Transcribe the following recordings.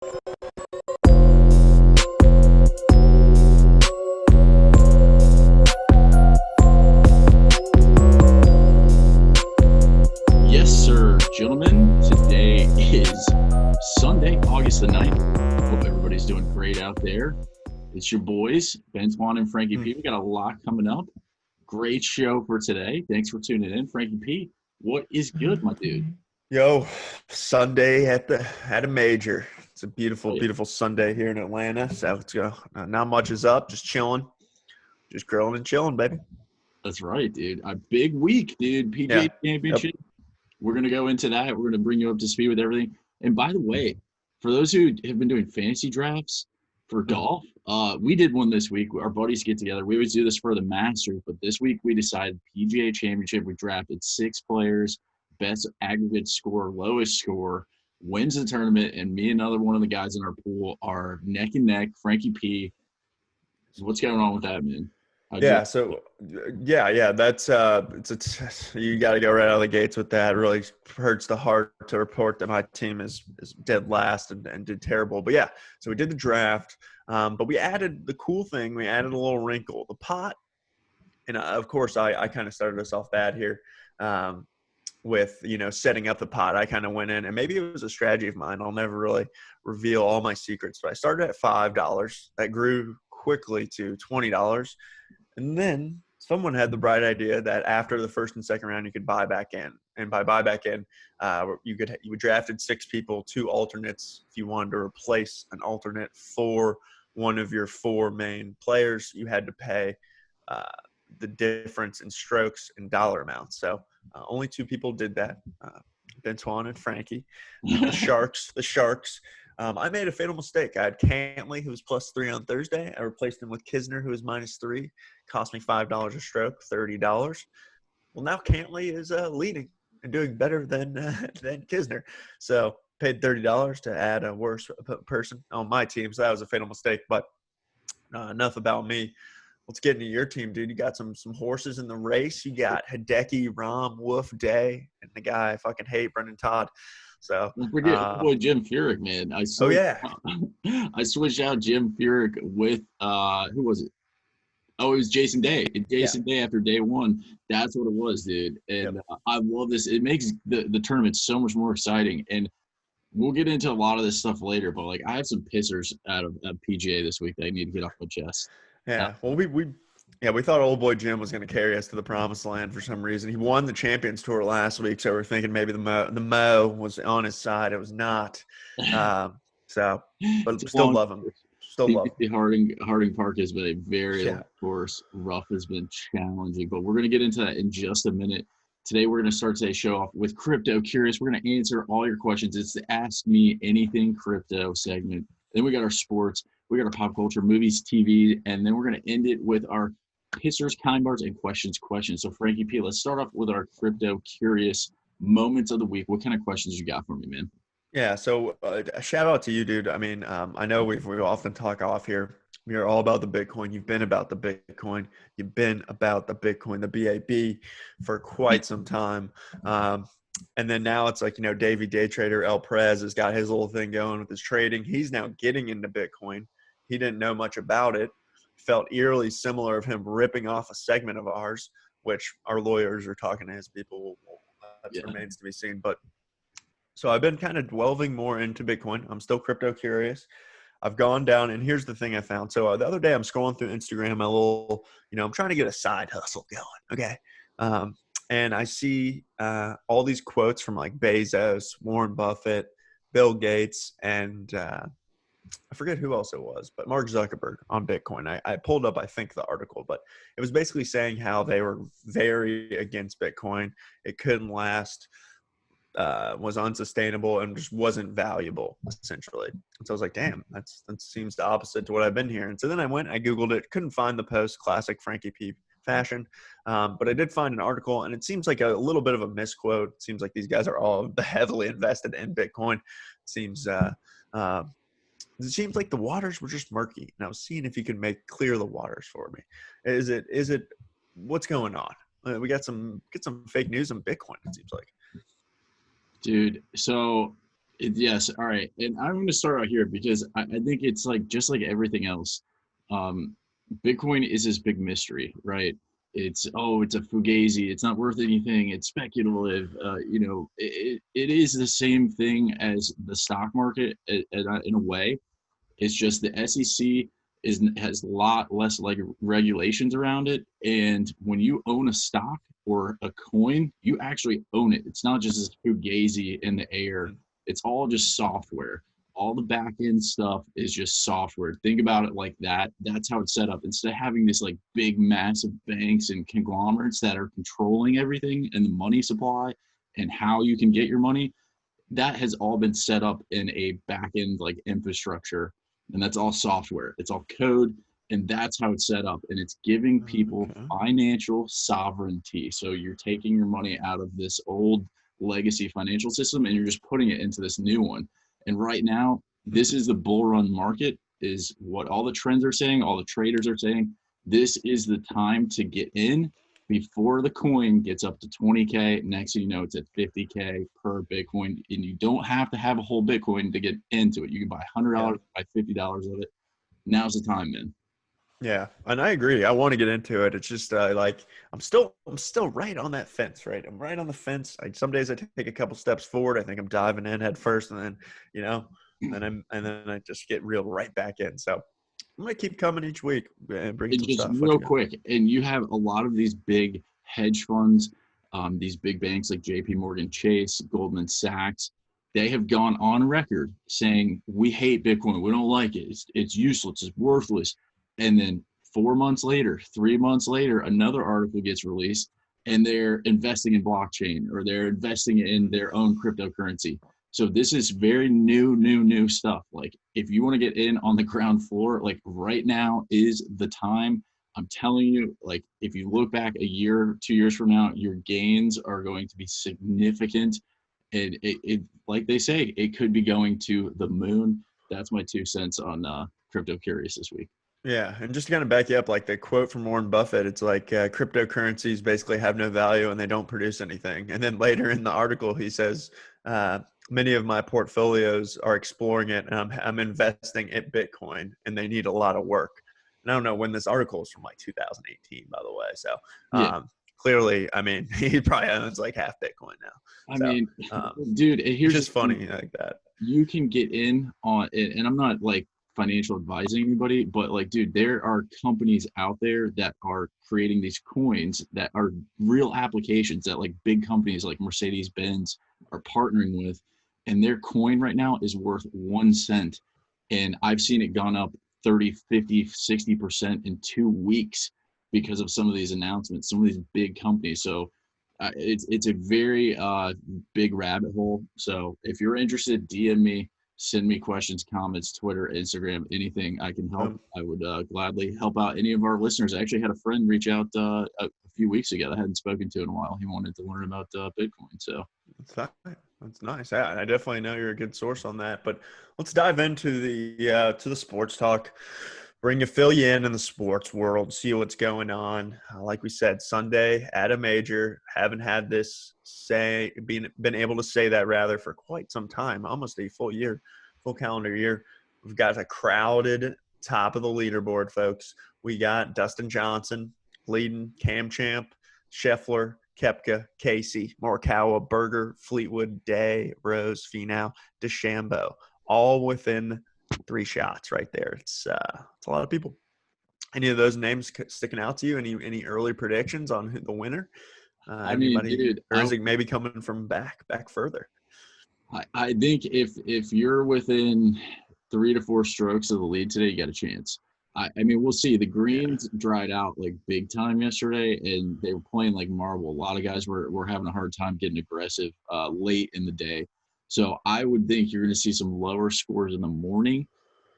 Yes, sir, gentlemen. Today is Sunday, August the 9th. Hope everybody's doing great out there. It's your boys, Ben Swan and Frankie P. We got a lot coming up. Great show for today. Thanks for tuning in, Frankie P. What is good, my dude? Yo, Sunday at a major. It's a beautiful, Right. beautiful Sunday here in Atlanta. So let's go. Not much is up. Just chilling, just grilling and chilling, baby. That's right, dude. A big week, dude. Yeah. PGA Yep. Championship. We're going to go into that. We're going to bring you up to speed with everything. And by the way, for those who have been doing fantasy drafts for Mhm. golf, we did one this week. Our buddies get together. We always do this for the Masters, but this week we decided PGA Championship. We drafted 6 players, best aggregate score, lowest score, wins the tournament, and me and another one of the guys in our pool are neck and neck. Frankie P. What's going on with that, man? How'd you? Yeah. So, yeah. That's it's you got to go right out of the gates with that. It really hurts the heart to report that my team is dead last and did terrible. But yeah, so we did the draft, but we added the cool thing. We added a little wrinkle. The pot. And of course, I kind of started us off bad here with, setting up the pot. I kind of went in, and maybe it was a strategy of mine. I'll never really reveal all my secrets, but I started at $5. That grew quickly to $20. And then someone had the bright idea that after the first and second round, you could buy back in. And by buy back in, you drafted 6 people, 2 alternates. If you wanted to replace an alternate for one of your 4 main players, you had to pay uh, the difference in strokes and dollar amounts. So only 2 people did that. Ben Swan and Frankie, the Sharks. The Sharks. I made a fatal mistake. I had Cantley, who was +3 on Thursday. I replaced him with Kisner, who was -3. Cost me $5 a stroke, $30. Well, now Cantley is leading and doing better than Kisner. So paid $30 to add a worse person on my team. So that was a fatal mistake. But enough about me. Let's get into your team, dude. You got some horses in the race. You got Hideki, Rom, Wolf, Day, and the guy I fucking hate, Brendan Todd. So, Don't forget, boy, Jim Furyk, man. oh yeah, I switched out Jim Furyk with who was it? Oh, it was Jason Day. yeah, Jason Day after day one. That's what it was, dude. yep. And I love this. It makes the tournament so much more exciting. And we'll get into a lot of this stuff later. But like, I have some pissers out of PGA this week that I need to get off my chest. Uh, Yeah. Well, we thought old boy Jim was going to carry us to the promised land for some reason. He won the Champions Tour last week, so we're thinking maybe the Mo was on his side. It was not. So, it's but a still long love him. Still love him. BBC Harding Park has been a very long Yeah. course. Rough has been challenging, but we're going to get into that in just a minute. Today, we're going to start today's show off with Crypto Curious. We're going to answer all your questions. It's the Ask Me Anything Crypto segment. Then we got our sports, we got our pop culture, movies, TV, and then we're going to end it with our pissers, kind bars, and questions. So, Frankie P, let's start off with our Crypto Curious moments of the week. What kind of questions you got for me, man? Yeah. So, a shout out to you, dude. I mean, I know we often talk off here. We are all about the Bitcoin. You've been about the Bitcoin. You've been about the Bitcoin, the BAB, for quite some time. And then now it's like, Davey Day Trader El Perez has got his little thing going with his trading. He's now getting into Bitcoin. He didn't know much about it. Felt eerily similar of him ripping off a segment of ours, which our lawyers are talking to his people. That Yeah. remains to be seen. But so I've been kind of delving more into Bitcoin. I'm still crypto curious. I've gone down, and here's the thing I found. So the other day I'm scrolling through Instagram, my little, I'm trying to get a side hustle going. Okay. And I see all these quotes from like Bezos, Warren Buffett, Bill Gates, and I forget who else it was, but Mark Zuckerberg on Bitcoin. I pulled up, I think, the article, but it was basically saying how they were very against Bitcoin. It couldn't last, was unsustainable, and just wasn't valuable, essentially. And so I was like, damn, that seems the opposite to what I've been hearing. So then I Googled it, couldn't find the post, classic Frankie P fashion. But I did find an article, and it seems like a little bit of a misquote. It seems like these guys are all heavily invested in Bitcoin. It seems like the waters were just murky, and I was seeing if you could make clear the waters for me. Is it what's going on? We get some fake news on Bitcoin, it seems like. Dude, so Yes. All right. And I'm going to start out here because I think it's like just like everything else. Um, Bitcoin is this big mystery, right? It's it's a fugazi. It's not worth anything. It's speculative. It is the same thing as the stock market in a way. It's just the SEC has a lot less like regulations around it, and when you own a stock or a coin, you actually own it. It's not just this fugazi in the air. It's all just software. All the back end stuff is just software. Think about it like that. That's how it's set up. Instead of having this like big, massive banks and conglomerates that are controlling everything and the money supply and how you can get your money, that has all been set up in a back end like infrastructure, and that's all software, it's all code, and that's how it's set up, and it's giving people Okay. financial sovereignty. So you're taking your money out of this old legacy financial system and you're just putting it into this new one. And right now, this is the bull run market, is what all the trends are saying, all the traders are saying. This is the time to get in before the coin gets up to 20K. Next thing you know, it's at 50K per Bitcoin. And you don't have to have a whole Bitcoin to get into it. You can buy Yeah. $100, buy $50 of it. Now's the time, man. Yeah, and I agree. I want to get into it. It's just like I'm still right on that fence, right? I'm right on the fence. Some days I take a couple steps forward. I think I'm diving in head first, and then you know, and then I just get reeled right back in. So I'm gonna keep coming each week and bringing And some just stuff. What real you got? quick, and you have a lot of these big hedge funds, these big banks like JP Morgan Chase, Goldman Sachs. They have gone on record saying, we hate Bitcoin. We don't like it. It's useless. It's worthless. And then 4 months later, 3 months later, another article gets released and they're investing in blockchain or they're investing in their own cryptocurrency. So this is very new stuff. Like if you want to get in on the ground floor, like right now is the time. I'm telling you, like if you look back a year, 2 years from now, your gains are going to be significant. And it like they say, it could be going to the moon. That's my 2 cents on Crypto Curious this week. Yeah, and just to kind of back you up, like the quote from Warren Buffett, it's like cryptocurrencies basically have no value and they don't produce anything. And then later in the article, he says, many of my portfolios are exploring it and I'm investing in Bitcoin and they need a lot of work. And I don't know when this article is from, like 2018, by the way. So Yeah. clearly, I mean, he probably owns like half Bitcoin now. I So mean, um, dude, it's here's the just thing. funny like that. You can get in on it, and I'm not like financial advising anybody, but like, dude, there are companies out there that are creating these coins that are real applications that like big companies like Mercedes Benz are partnering with, and their coin right now is worth 1 cent. And I've seen it gone up 30, 50, 60% in 2 weeks because of some of these announcements, some of these big companies. So it's a very big rabbit hole. So if you're interested, DM me, send me questions, comments, Twitter, Instagram, anything I can help. Um, I would gladly help out any of our listeners. I actually had a friend reach out a few weeks ago that I hadn't spoken to in a while. He wanted to learn about Bitcoin. So That's nice. That's nice. Yeah, I definitely know you're a good source on that. But let's dive into the sports talk. Fill you in the sports world, see what's going on. Like we said, Sunday at a major. Haven't had this been able to say that rather for quite some time, almost a full year, full calendar year. We've got a crowded top of the leaderboard, folks. We got Dustin Johnson leading, Cam Champ, Scheffler, Kepka, Casey, Morikawa, Berger, Fleetwood, Day, Rose, Finau, DeChambeau, all within 3 shots right there. It's a lot of people. Any of those names sticking out to you? Any early predictions on the winner? I mean, Anybody, dude, or is it maybe coming from back further? I think if you're within 3 to 4 strokes of the lead today, you got a chance. I mean, we'll see. The Yeah, greens dried out like big time yesterday, and they were playing like marble. A lot of guys were having a hard time getting aggressive late in the day. So I would think you're going to see some lower scores in the morning,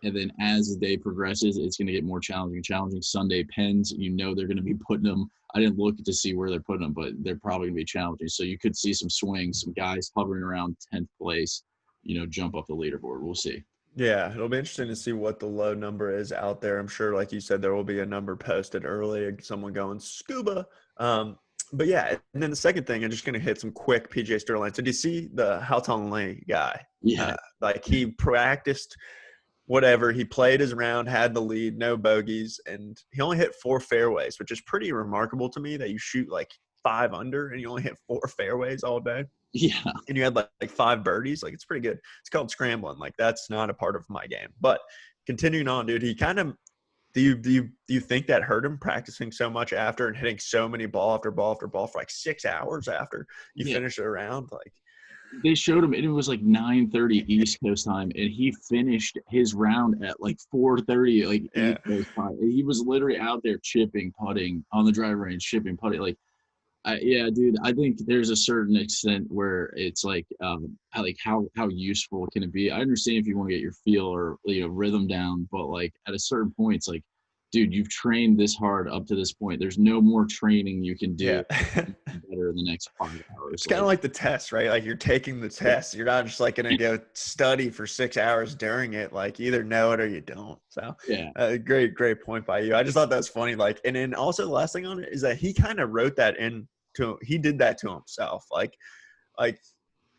and then as the day progresses, it's going to get more challenging. Challenging Sunday pens, you know they're going to be putting them. I didn't look to see where they're putting them, but they're probably going to be challenging. So you could see some swings, some guys hovering around 10th place, jump up the leaderboard. We'll see. yeah, it'll be interesting to see what the low number is out there. I'm sure, like you said, there will be a number posted early, someone going scuba. Um, But yeah, and then the second thing, I'm just going to hit some quick PJ Sterling. So do you see the Houghton Lee guy? Yeah. Like he practiced whatever. He played his round, had the lead, no bogeys, and he only hit 4 fairways, which is pretty remarkable to me that you shoot like 5 under and you only hit 4 fairways all day. Yeah. And you had like 5 birdies. Like it's pretty good. It's called scrambling. Like that's not a part of my game. But continuing on, dude, he kind of do you think that hurt him practicing so much after and hitting so many ball after ball after ball for like 6 hours after you finish it around? Like they showed him, and it was like 9:30 East Coast time, and he finished his round at like 4:30, like East Coast time. And he was literally out there chipping, putting on the driver range, chipping, putting. Like, yeah, dude, I think there's a certain extent where it's like how useful can it be? I understand if you want to get your feel or rhythm down, but like at a certain point, it's like, dude, you've trained this hard up to this point. There's no more training you can do better in the next 5 hours. It's kind of like the test, right? Like you're taking the test. You're not just like going to go study for 6 hours during it. Like you either know it or you don't. So yeah, great point by you. I just thought that was funny. Like, and then also the last thing on it is that he kind of wrote that he did that to himself. Like,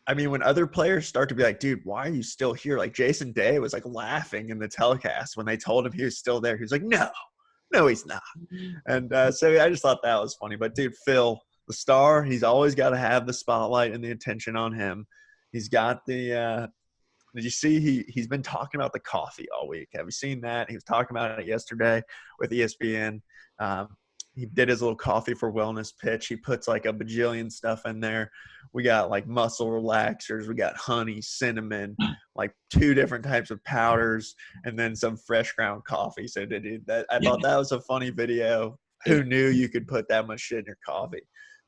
I mean, when other players start to be like, dude, why are you still here? Like Jason Day was like laughing in the telecast when they told him he was still there. He was like, no, he's not. And so I just thought that was funny. But dude, Phil, the star, he's always got to have the spotlight and the attention on him. He's got the did you see he's been talking about the coffee all week? Have you seen that? He was talking about it yesterday with ESPN. He did his little coffee for wellness pitch. He puts like a bajillion stuff in there. We got like muscle relaxers. We got honey, cinnamon, like 2 different types of powders, and then some fresh ground coffee. So I thought that was a funny video. Who knew you could put that much shit in your coffee?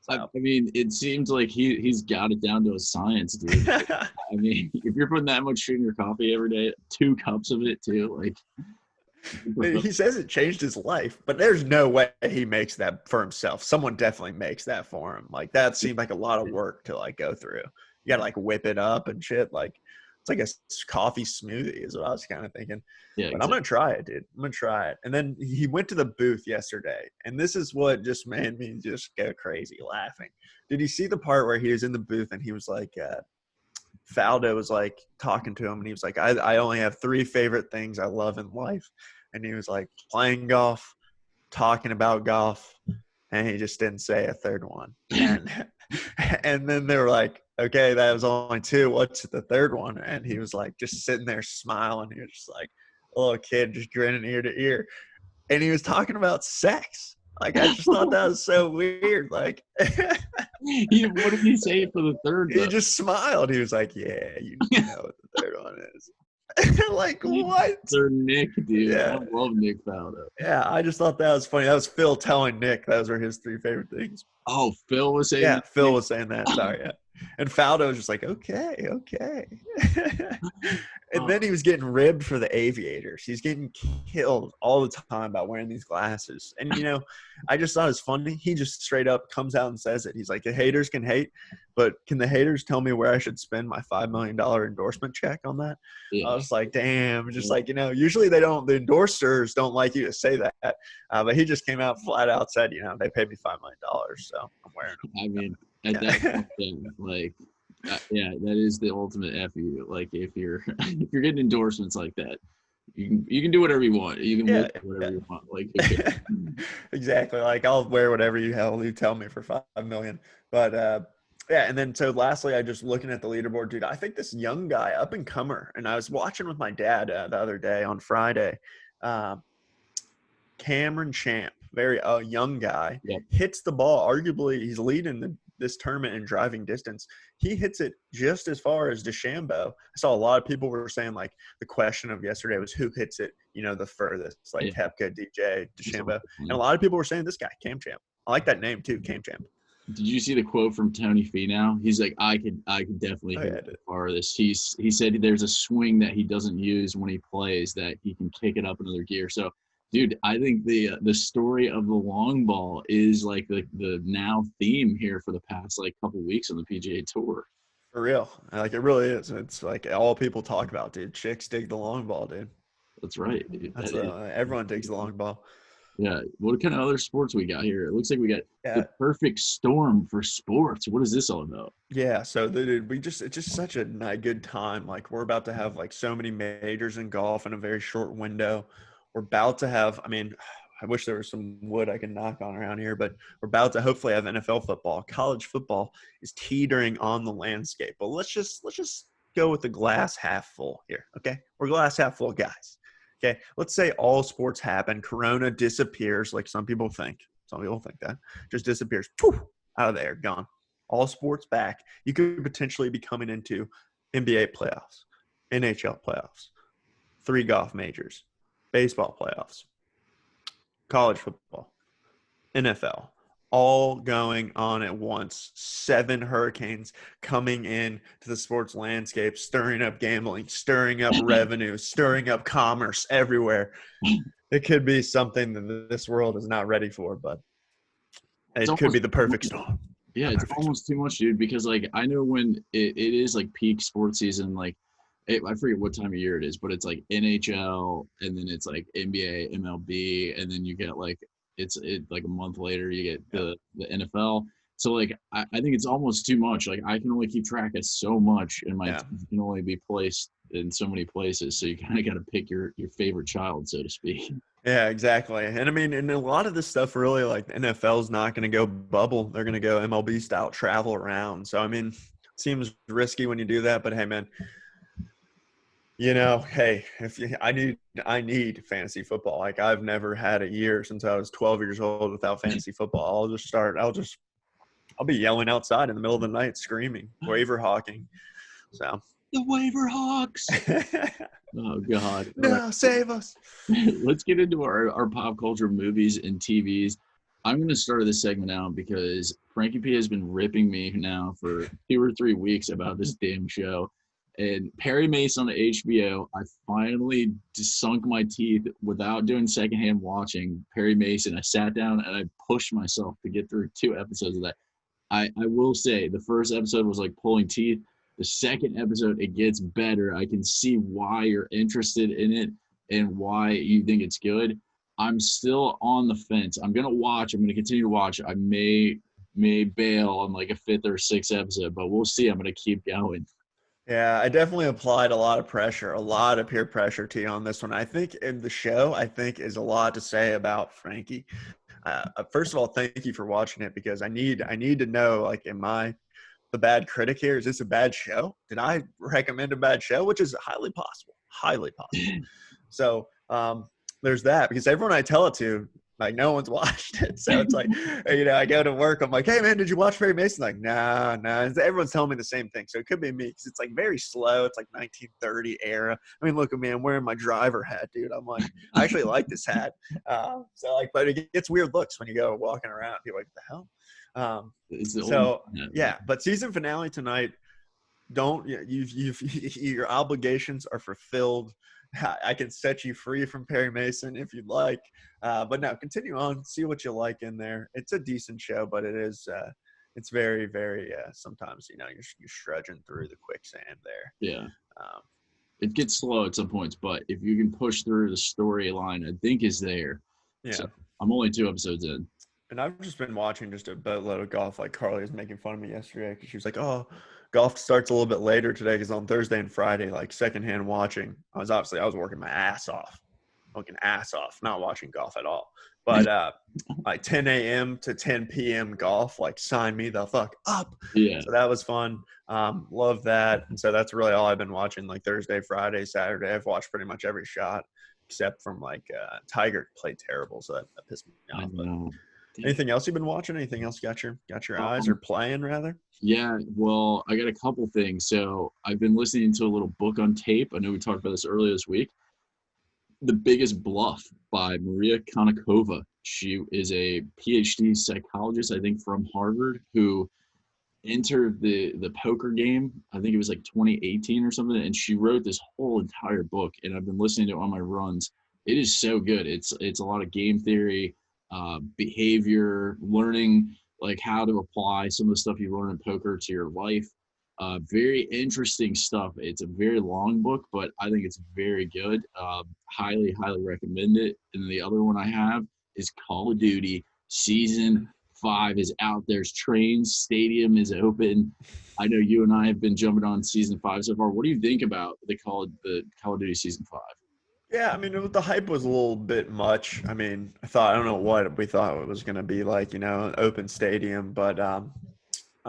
I mean, it seems like he's got it down to a science, dude. I mean, if you're putting that much shit in your coffee every day, 2 cups of it too, like. He says it changed his life, but there's no way he makes that for himself. Someone definitely makes that for him. Like that seemed like a lot of work to like go through. You got to like whip it up and shit. Like it's like a coffee smoothie is what I was kind of thinking. Yeah, but I'm going to try it, dude. I'm going to try it. And then he went to the booth yesterday, and this is what just made me just go crazy laughing. Did you see the part where he was in the booth and he was like, Faldo was like talking to him and he was like, I only have 3 favorite things I love in life. And he was like playing golf, talking about golf, and he just didn't say a third one. And then they were like, okay, that was only 2. What's the third one? And he was like just sitting there smiling. He was just like a little kid just grinning ear to ear. And he was talking about sex. Like I just thought that was so weird. Like what did he say for the third? He just smiled. He was like, yeah, you know what the third one is. Like what? They're Nick, dude. Yeah. I love Nick Faldo. Yeah, I just thought that was funny. That was Phil telling Nick those were his 3 favorite things. Oh, Phil was saying that? Phil was saying that. Sorry, yeah. And Faldo was just like, okay. And then he was getting ribbed for the aviators. He's getting killed all the time about wearing these glasses. And, I just thought it was funny. He just straight up comes out and says it. He's like, the haters can hate, but can the haters tell me where I should spend my $5 million endorsement check on that? Yeah. I was like, damn. Just like, usually the endorsers don't like you to say that. But he just came out flat out said, they paid me $5 million. So I'm wearing them. I mean, at that point, like, yeah, that is the ultimate FU. Like if you're getting endorsements like that, you can do whatever you want. You can look whatever you want. Like exactly. Like I'll wear whatever you tell me for $5 million. But and then so lastly, I just looking at the leaderboard, dude. I think this young guy, up and comer, and I was watching with my dad the other day on Friday. Cameron Champ, very young guy, hits the ball. Arguably, he's leading this tournament in driving distance. He hits it just as far as DeChambeau. I saw a lot of people were saying, like, the question of yesterday was who hits it, the furthest, like Koepka, DJ, DeChambeau. And a lot of people were saying this guy, Cam Champ. I like that name too, Cam Champ. Did you see the quote from Tony Finau? He's like, I could definitely hit it farthest. He said there's a swing that he doesn't use when he plays that he can kick it up another gear. So, dude, I think the story of the long ball is like the now theme here for the past like couple weeks on the PGA Tour. For real, like it really is. It's like all people talk about, dude. Chicks dig the long ball, dude. That's right, dude. Everyone digs the long ball. Yeah. What kind of other sports we got here? It looks like we got the Yeah, perfect storm for sports. What is this all about? yeah. So it's just such a good time. Like we're about to have like so many majors in golf in a very short window. We're about to have. I mean, I wish there was some wood I could knock on around here, but we're about to hopefully have NFL football. College football is teetering on the landscape. But let's just go with the glass half full here. Okay, we're glass half full guys. Okay, let's say all sports happen. Corona disappears, like some people think. Some people think that just disappears. Poof, out of there, gone. All sports back. You could potentially be coming into NBA playoffs, NHL playoffs, 3 golf majors, baseball playoffs, college football, NFL, all going on at once. 7 hurricanes coming in to the sports landscape, stirring up gambling, stirring up revenue, stirring up commerce everywhere. It could be something that this world is not ready for, but It's it could be almost the perfect storm. Yeah, The it's perfect storm. almost too much, dude. Because like I know when it is like peak sports season, like I forget what time of year it is, but it's like NHL, and then it's like NBA, MLB, and then you get like like a month later you get Yep. the NFL. So like I think it's almost too much. Like I can only keep track of so much, and my Yeah. teams can only be placed in so many places. So you kind of got to pick your favorite child, so to speak. Yeah, exactly. And I mean, and a lot of this stuff really like the NFL's not going to go bubble. They're going to go MLB style travel around. So, I mean, it seems risky when you do that, but hey, man, hey, if you, I need fantasy football. Like I've never had a year since I was 12 years old without fantasy football. I'll be yelling outside in the middle of the night, screaming, waiver hawking. So, The waiver hawks. Oh God. All right. no, save us. Let's get into our pop culture movies and TVs. I'm going to start this segment out because Frankie P has been ripping me now for 2 or 3 weeks about this damn show. And Perry Mason on the HBO, I finally just sunk my teeth without doing secondhand watching Perry Mason. I sat down and I pushed myself to get through 2 episodes of that. I will say the first episode was like pulling teeth. The second episode, it gets better. I can see why you're interested in it and why you think it's good. I'm still on the fence. I'm gonna watch. I'm gonna continue to watch. I may bail on like a 5th or 6th episode, but we'll see. I'm gonna keep going. Yeah, I definitely applied a lot of pressure, a lot of peer pressure to you on this one. I think in the show, I think is a lot to say about Frankie. First of all, thank you for watching it because I need to know like, am I the bad critic here? Is this a bad show? Did I recommend a bad show? Which is highly possible, highly possible. So there's that because everyone I tell it to, like no one's watched it. So it's like, I go to work. I'm like, hey man, did you watch Perry Mason? Like, nah. Everyone's telling me the same thing. So it could be me because it's like very slow. It's like 1930 era. I mean, look at me, I'm wearing my driver hat, dude. I'm like, I actually like this hat. So like, but it gets weird looks when you go walking around. People are like, what the hell? It's the old So yeah, but season finale tonight. Don't you've your obligations are fulfilled. I can set you free from Perry Mason if you'd like, but no, continue on. See what you like in there. It's a decent show, but it's very very sometimes you're trudging through the quicksand there. yeah. Um, It gets slow at some points, but if you can push through the storyline, I think is there. yeah, So I'm only 2 episodes in. and I've just been watching just a boatload of golf. Like Carly was making fun of me yesterday because she was like, "Oh, golf starts a little bit later today because on Thursday and Friday, like secondhand watching. I was working my ass off, not watching golf at all. But like 10 a.m. to 10 p.m. golf, like sign me the fuck up. Yeah. So that was fun. Love that. And so that's really all I've been watching. Like Thursday, Friday, Saturday, I've watched pretty much every shot except from like Tiger played terrible, so that pissed me I off. But know. anything else you've been watching? Anything else got your eyes Um, or playing rather? yeah, well, I got a couple things. So I've been listening to a little book on tape. I know we talked about this earlier this week. The Biggest Bluff by Maria Konnikova. She is a PhD psychologist, I think, from Harvard, who entered the poker game. I think it was like 2018 or something, and she wrote this whole entire book. And I've been listening to it on my runs. It is so good. It's a lot of game theory, behavior, learning like how to apply some of the stuff you learn in poker to your life. Very interesting stuff. It's a very long book, but I think it's very good. Highly recommend it. And the other one I have is Call of Duty Season 5 is out. There's trains. Stadium is open. I know you and I have been jumping on Season 5 so far. What do you think about the Call of Duty Season 5? Yeah, I mean, the hype was a little bit much. I mean, I don't know what we thought it was going to be like, an open stadium, but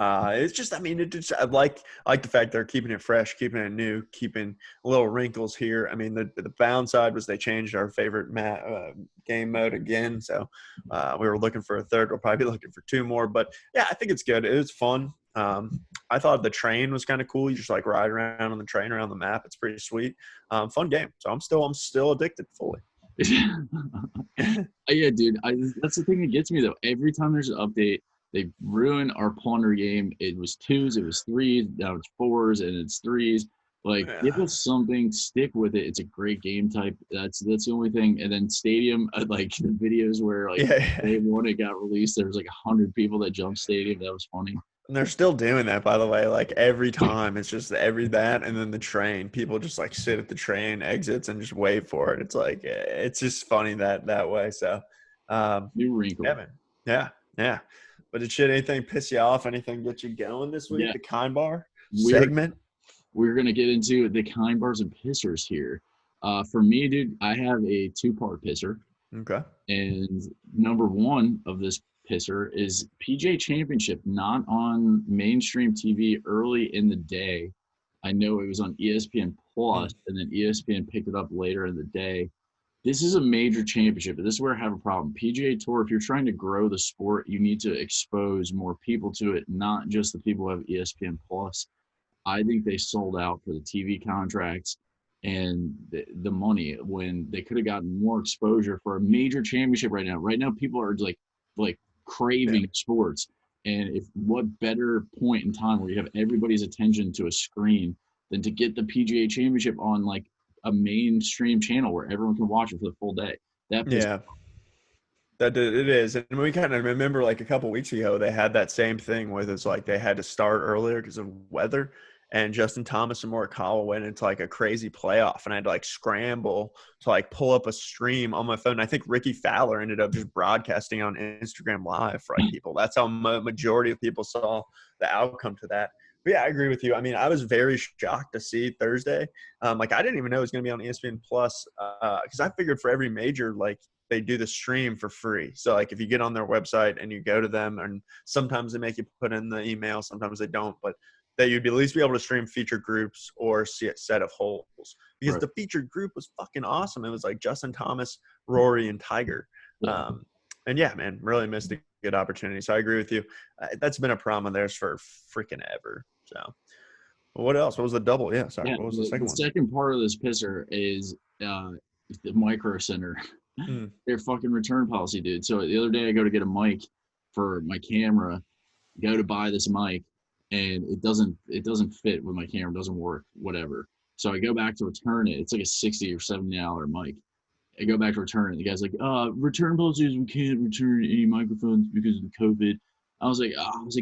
it's just, I mean, I like the fact they're keeping it fresh, keeping it new, keeping little wrinkles here. I mean, the bound side was they changed our favorite game mode again, so we were looking for a third. We'll probably be looking for two more, but yeah, I think it's good. It was fun. I thought the train was kind of cool. You just like ride around on the train around the map. It's pretty sweet. Fun game. So I'm still addicted fully. Yeah, dude. That's the thing that gets me though. Every time there's an update, they ruin our plunder game. It was twos, it was threes, now it's fours, and it's threes. Like, give us something, stick with it. It's a great game type. That's the only thing. And then Stadium, like the videos where like day one it got released, there was like 100 people that jumped Stadium. That was funny. And they're still doing that, by the way. Like every time, it's just that, and then the train. People just like sit at the train exits and just wait for it. It's like it's just funny that way. So, new wrinkle. Yeah. But did anything piss you off? Anything get you going this week? Yeah. The Kind Bar segment. We're gonna get into the Kind Bars and Pissers here. For me, dude, I have a 2-part pisser. Okay. And number one of this pisser is PGA Championship, not on mainstream TV early in the day. I know it was on ESPN Plus, and then ESPN picked it up later in the day. This is a major championship. This is where I have a problem. PGA Tour, if you're trying to grow the sport, you need to expose more people to it, not just the people who have ESPN Plus. I think they sold out for the TV contracts and the money when they could have gotten more exposure for a major championship right now. Right now, people are like craving sports. And what better point in time where you have everybody's attention to a screen than to get the PGA Championship on like a mainstream channel where everyone can watch it for the full day. It is. And we kind of remember like a couple weeks ago, they had that same thing with it's like they had to start earlier because of weather. And Justin Thomas and Morikawa went into like a crazy playoff, and I had to like scramble to like pull up a stream on my phone. I think Ricky Fowler ended up just broadcasting on Instagram Live for like people. That's how majority of people saw the outcome to that. But yeah, I agree with you. I mean, I was very shocked to see Thursday. Like I didn't even know it was going to be on ESPN Plus because I figured for every major, like they do the stream for free. So like if you get on their website and you go to them, and sometimes they make you put in the email, sometimes they don't, but that you'd at least be able to stream featured groups or see a set of holes because the featured group was fucking awesome. It was like Justin Thomas, Rory, and Tiger. And yeah, man, really missed a good opportunity. So I agree with you. That's been a problem of theirs for freaking ever. So what else? What was the double? Yeah, sorry. What was the second one? The second part of this pisser is the Micro Center. Their fucking return policy, dude. So the other day I go to get a mic for my camera, go to buy this mic, and it doesn't fit with my camera, doesn't work, whatever. So I go back to return it. It's like a $60 or $70 mic. I go back to return it. The guy's like, return policies, we can't return any microphones because of the COVID. I was like,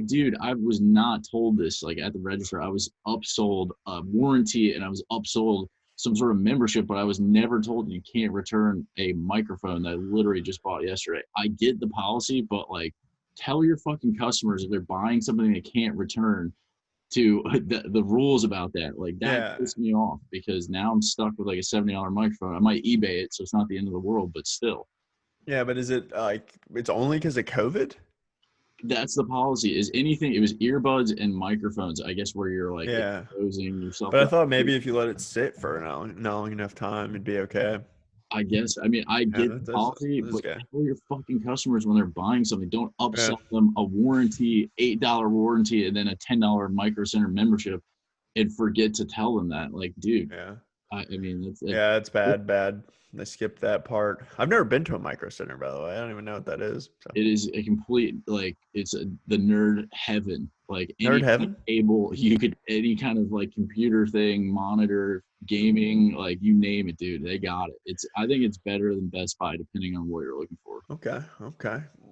dude, I was not told this like at the register. I was upsold a warranty and I was upsold some sort of membership, but I was never told you can't return a microphone that I literally just bought yesterday. I get the policy, but like, tell your fucking customers if they're buying something they can't return to the rules about that. Like that pissed me off because now I'm stuck with like a $70 microphone. I might eBay it, so it's not the end of the world, but still. Yeah, but is it like it's only because of COVID? That's the policy. Is anything? It was earbuds and microphones, I guess, where you're like exposing yourself. But I thought maybe if you let it sit for not long enough time, it'd be okay. I guess. I mean, I get the policy, but tell your fucking customers when they're buying something, don't upsell them a warranty, $8 warranty, and then a $10 Micro Center membership, and forget to tell them that. Like, dude. Yeah. I mean, it's bad. They skipped that part. I've never been to a Micro Center, by the way. I don't even know what that is. So. It is a complete it's the nerd heaven. Like nerd heaven. You could any kind of like computer thing, monitor, gaming, like you name it, dude. They got it. I think it's better than Best Buy, depending on what you're looking for. Okay.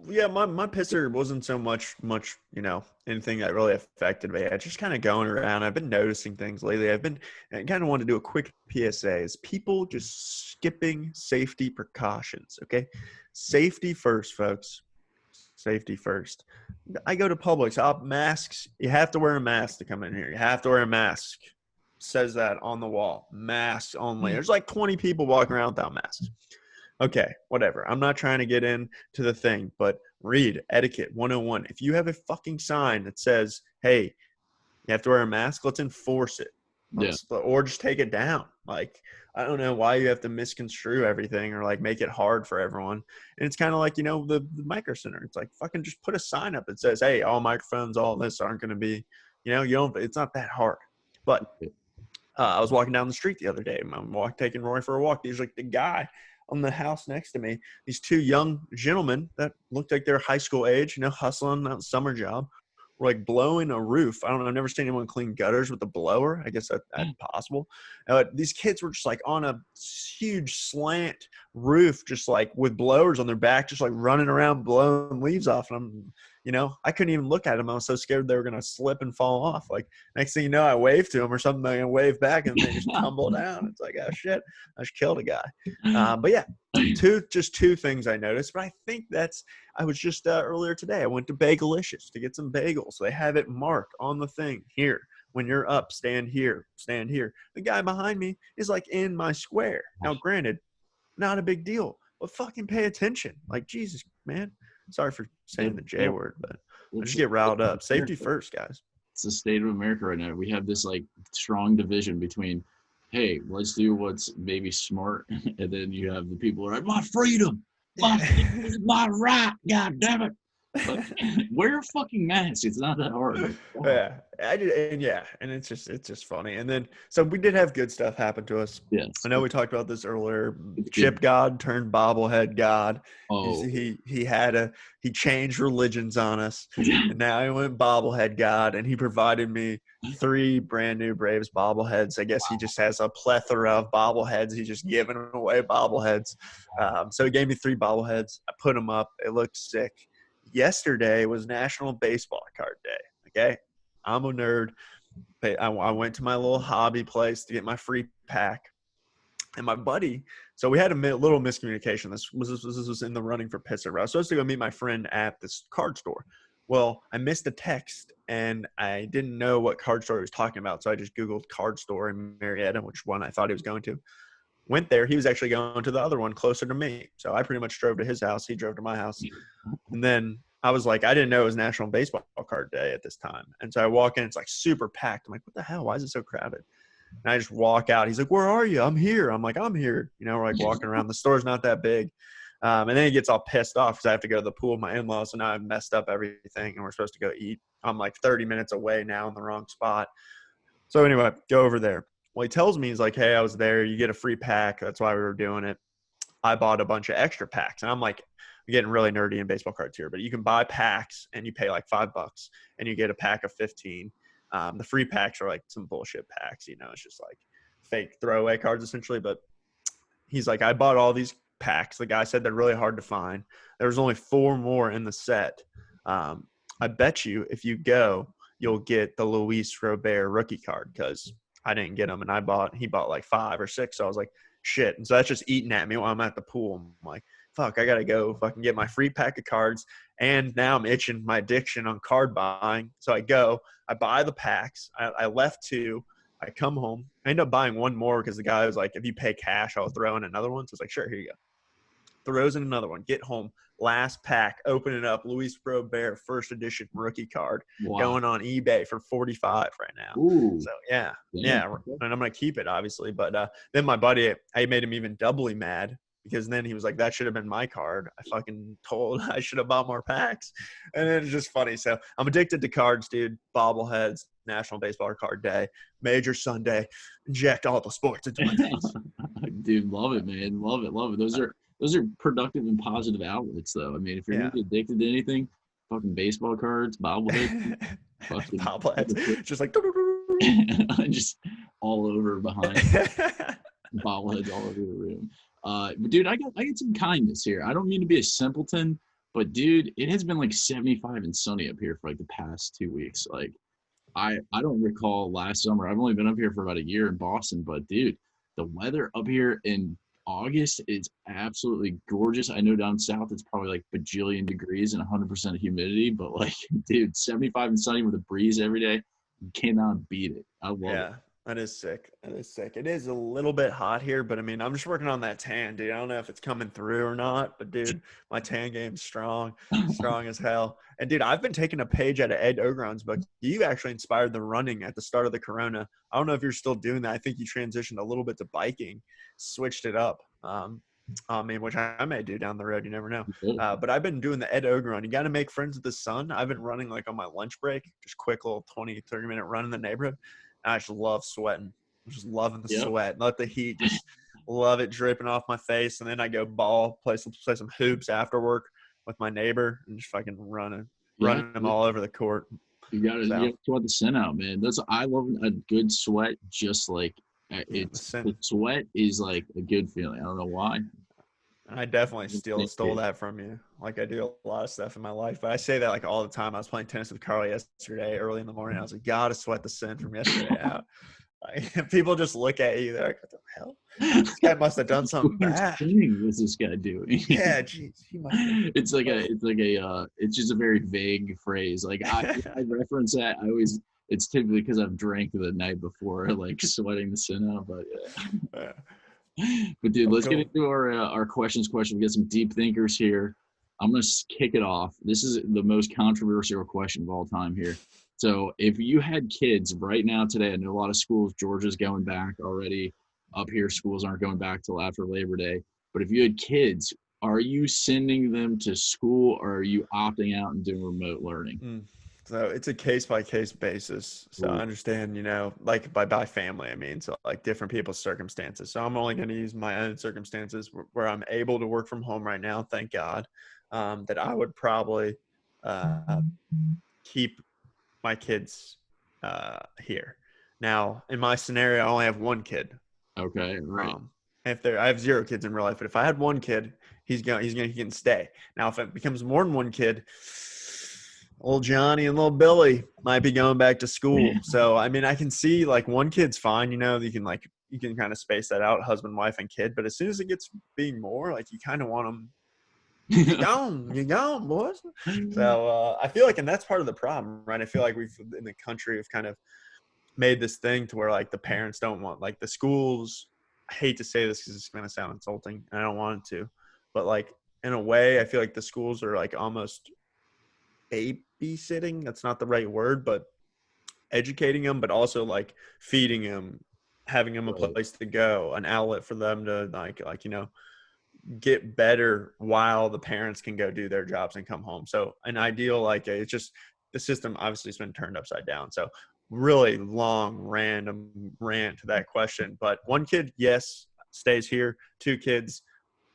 yeah, my pisser wasn't so much, anything that really affected me. I just kind of going around. I've been noticing things lately. I kind of want to do a quick PSA. Is people just skipping safety precautions? Okay, safety first, folks. Safety first. I go to Publix. Masks. You have to wear a mask to come in here. You have to wear a mask. Says that on the wall. Masks only. There's like 20 people walking around without masks. Okay, whatever. I'm not trying to get into the thing, but read etiquette 101. If you have a fucking sign that says, hey, you have to wear a mask, let's enforce it. Yeah. Or just take it down. Like, I don't know why you have to misconstrue everything or like make it hard for everyone. And it's kind of like, the Micro Center. It's like fucking just put a sign up that says, hey, all microphones, all this aren't going to be, it's not that hard. But I was walking down the street the other day. I'm taking Roy for a walk. There's like the guy on the house next to me. These two young gentlemen that looked like they're high school age, hustling out summer job, were like blowing a roof. I don't know. I've never seen anyone clean gutters with a blower. I guess that's possible. These kids were just like on a huge slant roof, just like with blowers on their back, just like running around blowing leaves off. And I couldn't even look at them. I was so scared they were going to slip and fall off. Like next thing you know, I waved to them or something. I waved back and they just tumble down. It's like, oh shit, I just killed a guy. But yeah, two things I noticed. But I think I was just earlier today. I went to Bagelicious to get some bagels. They have it marked on the thing here. When you're up, stand here, stand here. The guy behind me is like in my square. Now, granted, not a big deal, but fucking pay attention. Like, Jesus, man. Sorry for saying the J word, but I just get riled up. Safety first, guys. It's the state of America right now. We have this like strong division between, hey, let's do what's maybe smart, and then you have the people who are like, my freedom, my right, god damn it. But wear a fucking mask. It's not that hard. Yeah, and it's just funny. And then so we did have good stuff happen to us. Yes, I know we talked about this earlier. Chip God turned bobblehead God. Oh, he changed religions on us, and now he went bobblehead God, and he provided me 3 brand new Braves bobbleheads. I guess he just has a plethora of bobbleheads. He's just giving away bobbleheads. So he gave me 3 bobbleheads. I put them up. It looked sick. Yesterday was National Baseball Card Day. Okay, I'm a nerd. I went to my little hobby place to get my free pack, and my buddy. So we had a little miscommunication. This was in the running for Pittsburgh. I was supposed to go meet my friend at this card store. Well, I missed a text, and I didn't know what card store he was talking about, so I just Googled card store in Marietta, which one I thought he was going to. Went there. He was actually going to the other one closer to me. So I pretty much drove to his house. He drove to my house. And then I was like, I didn't know it was National Baseball Card Day at this time. And so I walk in. It's like super packed. I'm like, what the hell? Why is it so crowded? And I just walk out. He's like, where are you? I'm here. I'm like, I'm here. We're like walking around. The store's not that big. And then he gets all pissed off because I have to go to the pool with my in-laws. So now I've messed up everything and we're supposed to go eat. I'm like 30 minutes away now in the wrong spot. So anyway, go over there. Well, he tells me, he's like, hey, I was there. You get a free pack. That's why we were doing it. I bought a bunch of extra packs. And I'm like, I'm getting really nerdy in baseball cards here, but you can buy packs and you pay like $5 and you get a pack of 15. The free packs are like some bullshit packs. It's just like fake throwaway cards essentially. But he's like, I bought all these packs. The guy said they're really hard to find. There was only 4 more in the set. I bet you if you go, you'll get the Luis Robert rookie card because I didn't get them, and he bought like 5 or 6. So I was like, shit. And so that's just eating at me while I'm at the pool. I'm like, fuck, I got to go fucking get my free pack of cards. And now I'm itching my addiction on card buying. So I go, I buy the packs. I left 2. I come home. I end up buying 1 more because the guy was like, if you pay cash, I'll throw in another one. So I was like, sure, here you go. Throws in another one. Get home. Last pack. Open it up. Luis Robert first edition rookie card. Wow. Going on eBay for $45 right now. Ooh. So yeah. And I'm gonna keep it obviously. But then my buddy, I made him even doubly mad because then he was like, that should have been my card. I fucking told I should have bought more packs. And it's just funny. So I'm addicted to cards, dude. Bobbleheads, National Baseball Card Day, Major Sunday. Inject all the sports into my face. Dude, love it, man. Love it. Those are productive and positive outlets, though. I mean, if you're gonna get addicted to anything, fucking baseball cards, bobbleheads, fucking bobbleheads, just like just all over behind bobbleheads all over the room. But dude, I get some kindness here. I don't mean to be a simpleton, But dude, it has been like 75 and sunny up here for like the past 2 weeks. Like I don't recall last summer. I've only been up here for about a year in Boston, but dude, the weather up here in August is absolutely gorgeous. I know down south it's probably like bajillion degrees and 100% humidity, but like, dude, 75 and sunny with a breeze every day, you cannot beat it. I love it. Yeah, that is sick. That is sick. It is a little bit hot here, but I mean, I'm just working on that tan, dude. I don't know if it's coming through or not, but dude, my tan game's strong, strong as hell. And dude, I've been taking a page out of Ed Ogron's book. You actually inspired the running at the start of the Corona. I don't know if you're still doing that. I think you transitioned a little bit to biking, switched it up. I mean, which I may do down the road. You never know. But I've been doing the Ed Ogron. You got to make friends with the sun. I've been running like on my lunch break, just quick little 20, 30-minute run in the neighborhood. I just love sweating. I'm just loving the sweat. Let the heat just love it dripping off my face. And then I go play some hoops after work with my neighbor and just fucking running them all over the court. You gotta sweat the sun out, man. I love a good sweat. Just like the sweat is like a good feeling. I don't know why. I definitely stole that from you. Like I do a lot of stuff in my life, but I say that like all the time. I was playing tennis with Carly yesterday early in the morning. I was like, gotta sweat the sin from yesterday out. Like, people just look at you. They're like, what the hell? This guy must have done something bad. What's this guy doing? Yeah, geez. It's just a very vague phrase. Like I reference that. It's typically because I've drank the night before, like sweating the sin out. But yeah. But dude, let's get into our questions. We got some deep thinkers here. I'm gonna kick it off. This is the most controversial question of all time here. So if you had kids right now today, I know a lot of schools, Georgia's going back already. Up here, schools aren't going back till after Labor Day. But if you had kids, are you sending them to school or are you opting out and doing remote learning? So it's a case-by-case basis. So I understand, like by family, I mean, so like different people's circumstances. So I'm only going to use my own circumstances where I'm able to work from home right now, thank God, that I would probably keep my kids here. Now, in my scenario, I only have one kid. Okay, right. I have 0 kids in real life, but if I had one kid, he can stay. Now, if it becomes more than one kid, little Johnny and little Billy might be going back to school. So, I mean, I can see like one kid's fine, you can kind of space that out, husband, wife, and kid. But as soon as it gets being more, like you kind of want them, you're gone, boys. So I feel like, and that's part of the problem, right? I feel like we've in the country have kind of made this thing to where like the parents don't want, like the schools, I hate to say this because it's going to sound insulting and I don't want it to, but like in a way, I feel like the schools are like almost babysitting. That's not the right word, but educating them, but also like feeding them, having them a place to go, an outlet for them to like, get better while the parents can go do their jobs and come home. So an ideal, like it's just the system obviously has been turned upside down. So really long random rant to that question, but one kid, yes, stays here. 2 kids,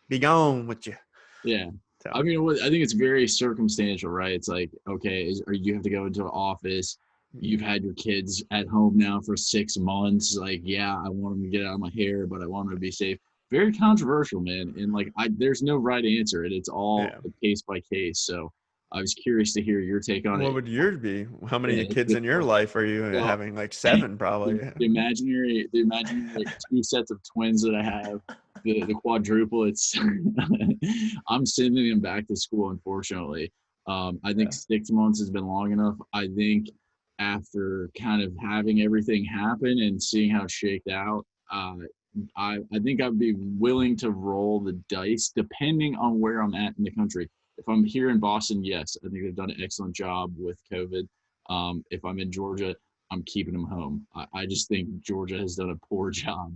be gone with you. Yeah. So. I mean, I think it's very circumstantial, right? It's like, okay, or you have to go into an office. You've had your kids at home now for 6 months. Like, yeah, I want them to get out of my hair, but I want them to be safe. Very controversial, man. And like, there's no right answer. It's all case by case. So I was curious to hear your take on it. What would yours be? How many kids in your life are you having? Like 7, probably. The imaginary like 2 sets of twins that I have, the quadruple. I'm sending them back to school, unfortunately. I think 6 months has been long enough. I think after kind of having everything happen and seeing how it shaked out, I think I'd be willing to roll the dice depending on where I'm at in the country. If I'm here in Boston, yes, I think they've done an excellent job with COVID. If I'm in Georgia, I'm keeping them home. I just think Georgia has done a poor job,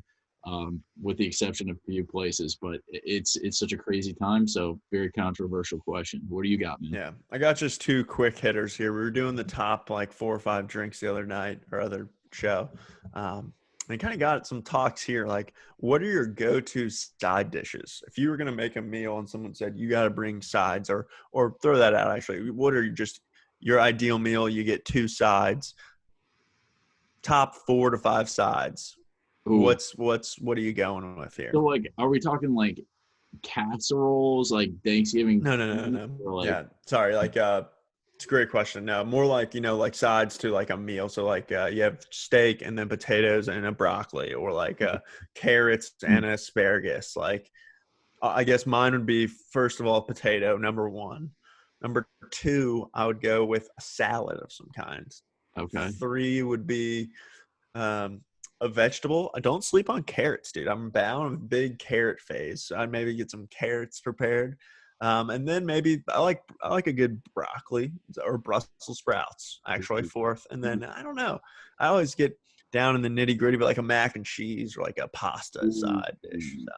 with the exception of a few places. But it's such a crazy time, so very controversial question. What do you got, man? Yeah, I got just 2 quick hitters here. We were doing the top like 4 or 5 drinks the other night or other show. I kind of got some talks here. Like, what are your go-to side dishes? If you were going to make a meal and someone said you got to bring sides, or throw that out, actually, what are your ideal meal? You get 2 sides, top 4 to 5 sides. Ooh. What are you going with here? So like, are we talking like casseroles, like Thanksgiving. No. Or like, Yeah, sorry. Like, it's a great question. No, more like like sides to like a meal. So like, you have steak and then potatoes and a broccoli, or like carrots and asparagus. Like, I guess mine would be first of all potato, number one. Number two, I would go with a salad of some kind. okay. Three would be um, a vegetable. I don't sleep on carrots, dude. I'm bound with big carrot phase. So I'd maybe get some carrots prepared. And then maybe I like a good broccoli or Brussels sprouts, actually, fourth. And then I don't know. I always get down in the nitty gritty, but like a mac and cheese or like a pasta side dish. So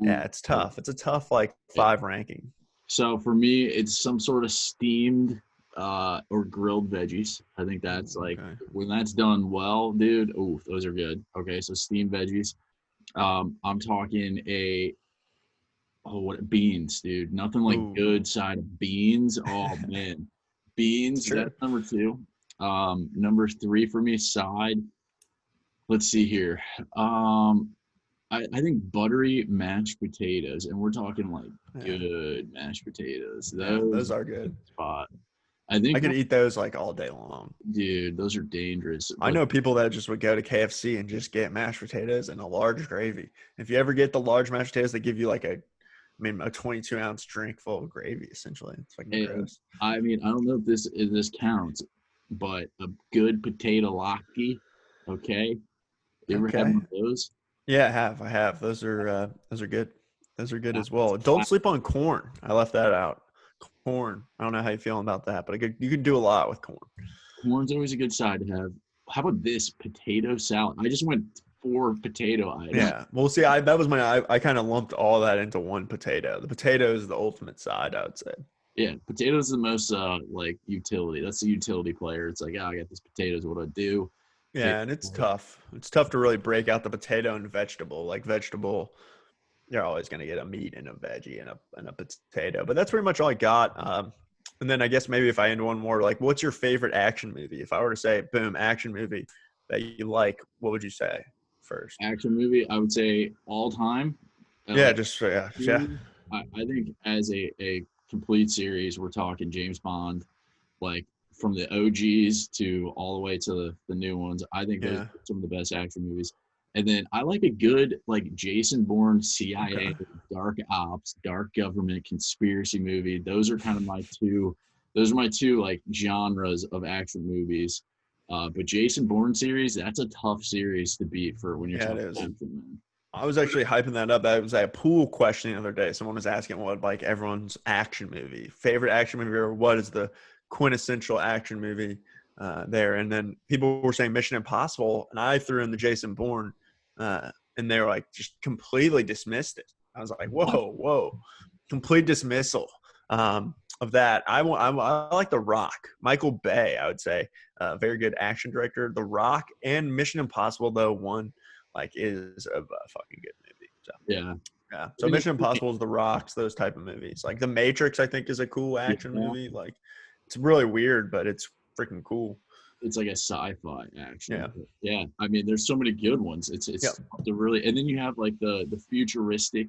yeah, it's tough. It's a tough like five ranking. So for me, it's some sort of steamed or grilled veggies. I think that's like Okay. when that's done well, dude. Oh, those are good. Okay, so steamed veggies. I'm talking what beans, dude. Nothing like Ooh, good side of beans. Oh man, it's beans. true. That's number two. Number three for me, side. Let's see here. I think buttery mashed potatoes, and we're talking like Yeah, good mashed potatoes. yeah, those Those are good. spot. I think, I could eat those like all day long. dude, those are dangerous. I But know people that just would go to KFC and just get mashed potatoes and a large gravy. If you ever get the large mashed potatoes, they give you like a 22-ounce drink full of gravy. Essentially, it's fucking and, gross. I mean, I don't know if this counts, but a good potato latke. Okay, you ever had Okay. one of those? Yeah, I have. I have. Those are good. Those are good as That's well. Don't sleep on corn. I left that out. Corn. I don't know how you feeling about that, but you can do a lot with corn. corn's always a good side to have. How about this potato salad? I just went four potato items. Yeah. Well, see, I kind of lumped all that into one potato. The potato is the ultimate side, I would say. Yeah, potatoes is the most like utility. That's the utility player. It's like, I got this potatoes. What do I do? Yeah, and it's tough. It's tough to really break out the potato and vegetable. Like vegetable, you're always going to get a meat and a veggie and a potato. But that's pretty much all I got. And then I guess maybe if I end one more, like, what's your favorite action movie? If I were to say, boom, action movie that you like, what would you say first? Action movie, I would say all time. Yeah, Like, just yeah. I think as a complete series, we're talking James Bond, like from the OGs to all the way to the new ones. I think those Yeah. are some of the best action movies. And then I like a good like Jason Bourne, CIA, Okay. dark ops, dark government conspiracy movie. Those are kind of my two. Those are my two like genres of action movies. But Jason Bourne series, that's a tough series to beat for when you're Yeah, it talking is. action, man. I was actually hyping that up. That was a pool question the other day. Someone was asking what like everyone's action movie, favorite action movie, or what is the quintessential action movie there. And then people were saying Mission Impossible, and I threw in the Jason Bourne, and they were like just completely dismissed it. I was like, whoa, complete dismissal of that. I like The Rock, Michael Bay. I would say very good action director. The Rock and Mission Impossible though one like is a fucking good movie. So Yeah. yeah. So Mission Impossible is The Rocks, those type of movies. Like The Matrix, I think is a cool action Yeah. movie. Like it's really weird, but it's freaking cool. It's like a sci-fi action. Yeah. But yeah, I mean, there's so many good ones. Yep. It's the really, and then you have like the futuristic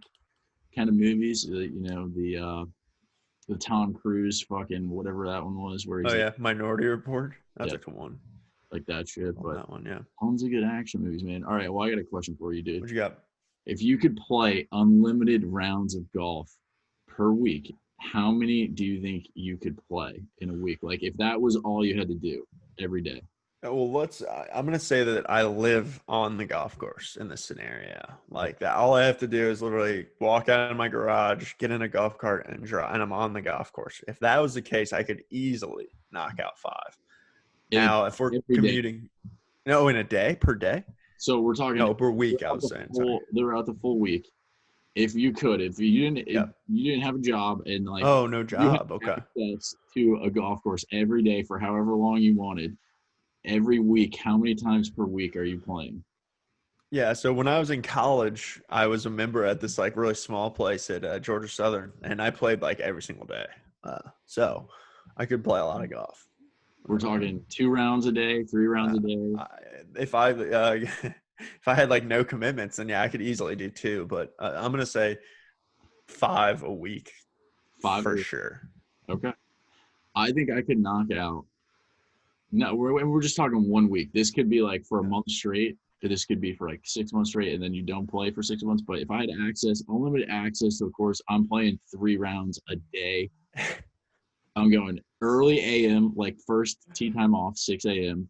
kind of movies. The Tom Cruise fucking whatever that one was, where he's Oh like, yeah, Minority Report. That's yeah, a cool one. like that shit. Love But that one. Yeah. tons of good action movies, man. All right, well, I got a question for you, dude. What you got? If you could play unlimited rounds of golf per week, how many do you think you could play in a week? Like if that was all you had to do every day. Well, I'm gonna say that I live on the golf course in this scenario. Like that, all I have to do is literally walk out of my garage, get in a golf cart, and drive, and I'm on the golf course. If that was the case, I could easily knock out 5. Now, if we're Every day. commuting, no, in a day per day, So we're talking no, per week. I was saying, sorry. throughout the full week. If you could, if Yeah. you didn't have a job and like Oh, no you had job. Okay. access to a golf course every day for however long you wanted, every week, how many times per week are you playing? Yeah, so when I was in college, I was a member at this like really small place at Georgia Southern, and I played like every single day. So I could play a lot of golf. We're talking 2 rounds a day, 3 rounds a day. If I if I had like no commitments, then yeah, I could easily do 2. But I'm gonna say 5 a week 5 for or sure. okay. I think I could knock out. No, we're just talking 1 week. This could be like for a month straight. This could be for like 6 months straight, and then you don't play for 6 months. But if I had access, unlimited access to a course, I'm playing 3 rounds a day. I'm going early AM, like first tee time off, 6 a.m.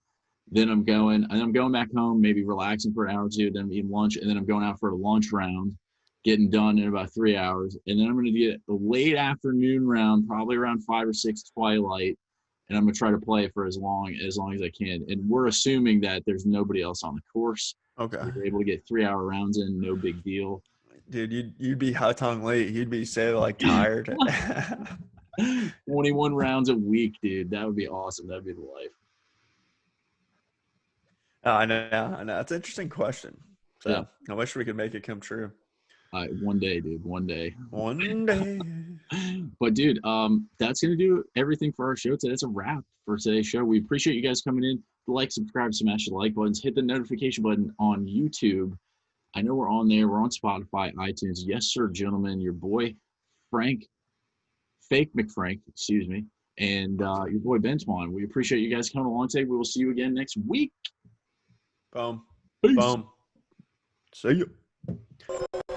Then I'm going back home, maybe relaxing for an hour or two, then I'm eating lunch, and then I'm going out for a lunch round, getting done in about 3 hours. And then I'm going to get the late afternoon round, probably around 5 or 6 twilight, and I'm going to try to play for as long as I can. And we're assuming that there's nobody else on the course. Okay. You're able to get 3 hour rounds in, no big deal. Dude, you'd be hot tongue late. You'd be so like tired. 21 rounds a week, dude. That would be awesome. That'd be the life. Oh, I know. It's an interesting question. So Yeah. I wish we could make it come true. One day, dude. One day. One day. But dude, that's gonna do everything for our show today. That's a wrap for today's show. We appreciate you guys coming in. Like, subscribe, smash the like buttons, hit the notification button on YouTube. I know we're on there. We're on Spotify, iTunes. Yes, sir, gentlemen. Your boy Frank, Fake McFrank, excuse me, and your boy Ben Swan. We appreciate you guys coming along today. We will see you again next week. Boom. Peace. Boom. See you.